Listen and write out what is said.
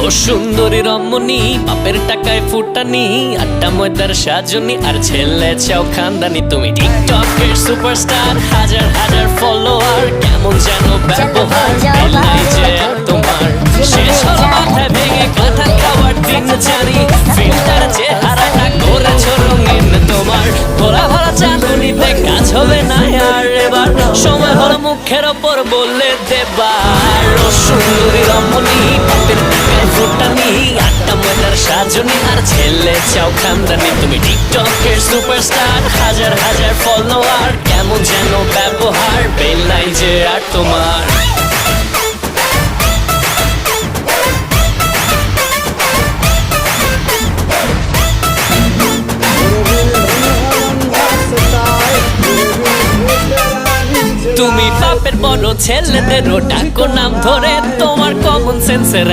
ও সুন্দরী রমণী, বাপের টাকায় ফুটানি, আড্ডা ময়দার সাজনি, আর ছেলে চাও খানদানি। তুমি টিকটকের সুপারস্টার, হাজার হাজার ফলোয়ার, কেমন যেন ব্যবহার পেলাই যে আর তোমার। শেষ হলো মাথায় ভেঙে কাঁথা খাওয়ার দিন জানি, ফিল্টার চেহারাটা করেছো রঙিন তোমার। ভোলা ভরা চাঁদনিতে কাজ হবে না আর এবার, সময় হলো মুখের ওপর বললে দেবার। ও সুন্দরী রমণী, বাপের টাকায় ফুটানি, আড্ডা ময়দার সাজনি, আর ছেলে চাও খানদানি। তুমি টিকটকের সুপারস্টার, হাজার হাজার ফলোয়ার, কেমন যেন ব্যবহার পেলাই যে আর তোমার। তুমি বাপের বড় ছেলেদেরও ডাকো নাম ধরে, তোমার কমন সেন্সের